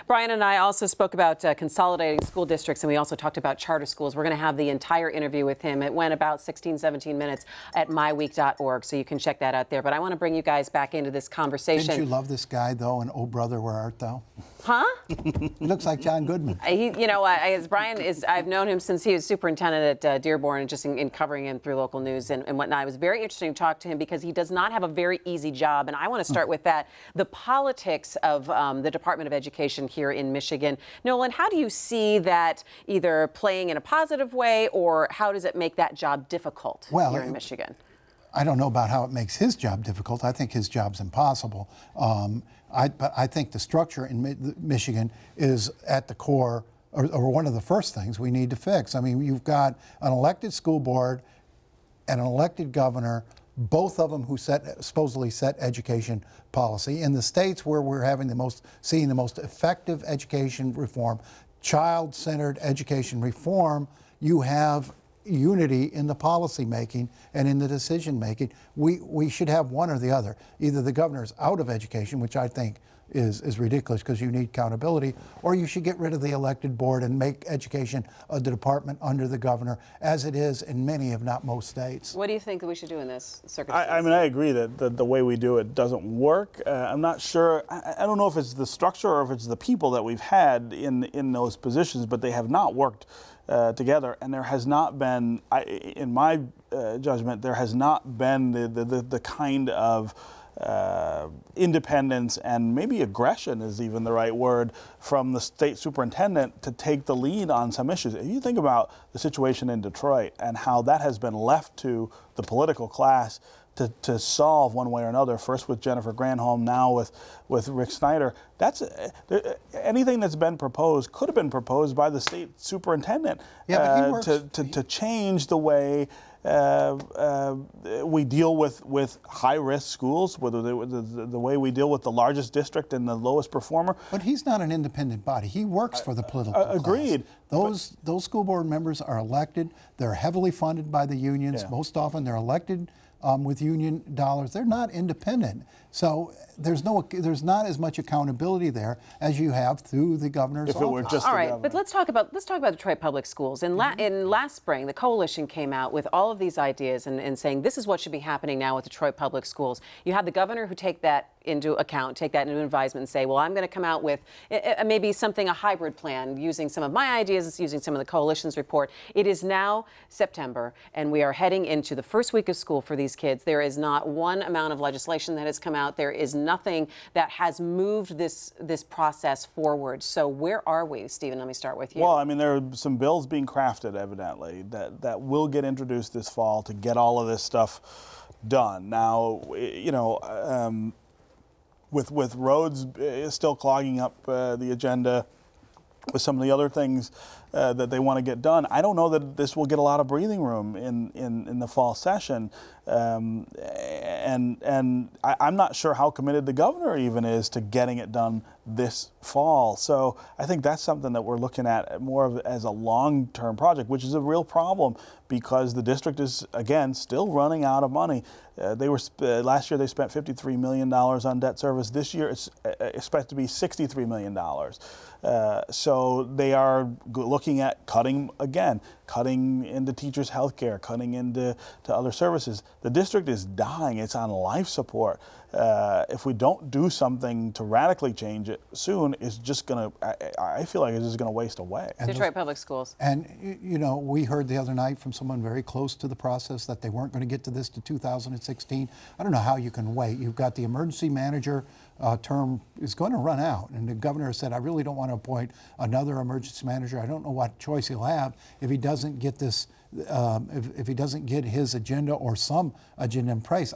Brian and I also spoke about consolidating school districts, and we also talked about charter schools. We're going to have the entire interview with him. It went about 16, 17 minutes at MiWeek.org, so you can check that out there. But I want to bring you guys back into this conversation. Didn't you love this guy, though, and Oh Brother, Where Art Thou? Huh? He looks like John Goodman. You know, as Brian is, I've known him since he was superintendent at Dearborn, and just in covering him through local news and whatnot. It was very interesting to talk to him because he does not have a very easy job. And I want to start with that, the politics of the Department of Education here in Michigan. Nolan, how do you see that either playing in a positive way, or how does it make that job difficult here in Michigan? I don't know about how it makes his job difficult. I think his job's impossible. But I think the structure in Michigan is at the core, or one of the first things we need to fix. I mean, you've got an elected school board and an elected governor, both of them who supposedly set education policy. In the states where we're having seeing the most effective education reform, child-centered education reform, you have unity in the policy making and in the decision making. We should have one or the other. Either the governor's out of education, which I think is ridiculous because you need accountability, or you should get rid of the elected board and make education the department under the governor, as it is in many, if not most states. What do you think that we should do in this circumstance? I mean, I agree that the way we do it doesn't work. I'm not sure. I don't know if it's the structure or if it's the people that we've had in those positions, but they have not worked together, and there has not been, in my judgment, there has not been the kind of independence and maybe aggression is even the right word from the state superintendent to take the lead on some issues. If you think about the situation in Detroit and how that has been left to the political class to solve one way or another, first with Jennifer Granholm, now with Rick Snyder, that's anything that's been proposed could have been proposed by the state superintendent to change the way we deal with high-risk schools, whether the way we deal with the largest district and the lowest performer. But he's not an independent body. He works for the political class. Agreed. Those school board members are elected. They're heavily funded by the unions. Yeah. Most often they're elected with union dollars. They're not independent. So there's not as much accountability there as you have through the governor's office. If it were just all the right, governor. but let's talk about Detroit Public Schools. In last spring, the coalition came out with all of these ideas and saying this is what should be happening now with Detroit Public Schools. You have the governor who take that into account, take that into advisement and say, well, I'm going to come out with maybe a hybrid plan using some of my ideas, using some of the coalition's report. It is now September, and we are heading into the first week of school for these kids. There is not one amount of legislation that has come out. There is nothing that has moved this process forward. So where are we, Stephen? Let me start with you. Well, I mean, there are some bills being crafted, evidently, that will get introduced this fall to get all of this stuff done. Now, you know, with roads still clogging up the agenda, with some of the other things that they want to get done, I don't know that this will get a lot of breathing room in the fall session. And I'm not sure how committed the governor even is to getting it done this fall. So I think that's something that we're looking at more of as a long-term project, which is a real problem because the district is, again, still running out of money. Last year they spent $53 million on debt service. This year it's expected to be $63 million. So they are looking at cutting into teachers' health care, cutting into other services. The district is dying. It's on life support. If we don't do something to radically change it soon, it's just going to, I feel like it's just going to waste away. Detroit Public Schools. And, you know, we heard the other night from someone very close to the process that they weren't going to get to this to 2016. I don't know how you can wait. You've got the emergency manager term is going to run out. And the governor said, I really don't want to appoint another emergency manager. I don't know what choice he'll have if he doesn't get this, if he doesn't get his agenda or some agenda in place.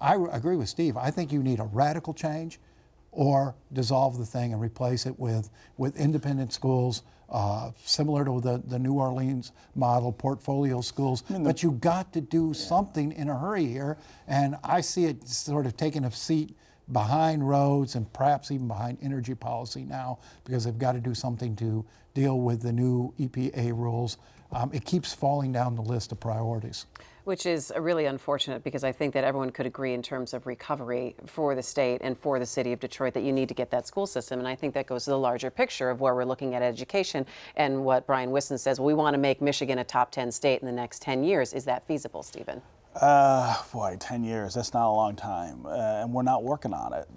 I agree with Steve. I think you need a radical change or dissolve the thing and replace it with independent schools, similar to the New Orleans model, portfolio schools. But you got to do something in a hurry here. And I see it sort of taking a seat behind roads and perhaps even behind energy policy now, because they've got to do something to deal with the new EPA rules. It keeps falling down the list of priorities. Which is really unfortunate, because I think that everyone could agree in terms of recovery for the state and for the city of Detroit that you need to get that school system. And I think that goes to the larger picture of where we're looking at education and what Brian Whiston says. We want to make Michigan a top 10 state in the next 10 years. Is that feasible, Stephen? Boy, 10 years, that's not a long time. And we're not working on it.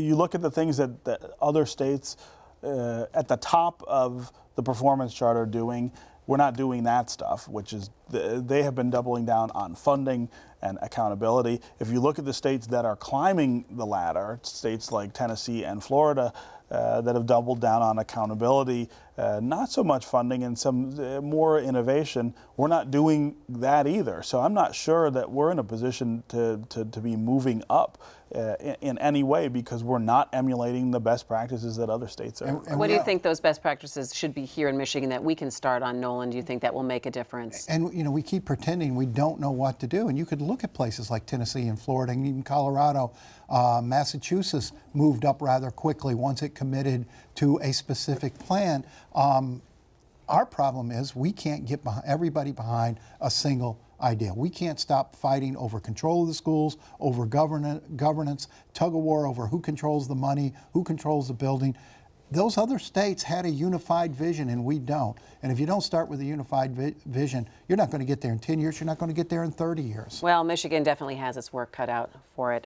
You look at the things that other states at the top of the performance chart are doing. We're not doing that stuff, which is they have been doubling down on funding and accountability. If you look at the states that are climbing the ladder, states like Tennessee and Florida that have doubled down on accountability, not so much funding and some more innovation, we're not doing that either. So I'm not sure that we're in a position to be moving up in any way, because we're not emulating the best practices that other states are. And what do you think those best practices should be here in Michigan that we can start on, Nolan? Do you think that will make a difference? And you know, we keep pretending we don't know what to do. And you could look at places like Tennessee and Florida and even Colorado. Massachusetts moved up rather quickly once it committed to a specific plan. Our problem is we can't get everybody behind a single idea. We can't stop fighting over control of the schools, over governance, tug of war over who controls the money, who controls the building. Those other states had a unified vision and we don't. And if you don't start with a unified vision, you're not going to get there in 10 years, you're not going to get there in 30 years. Well, Michigan definitely has its work cut out for it.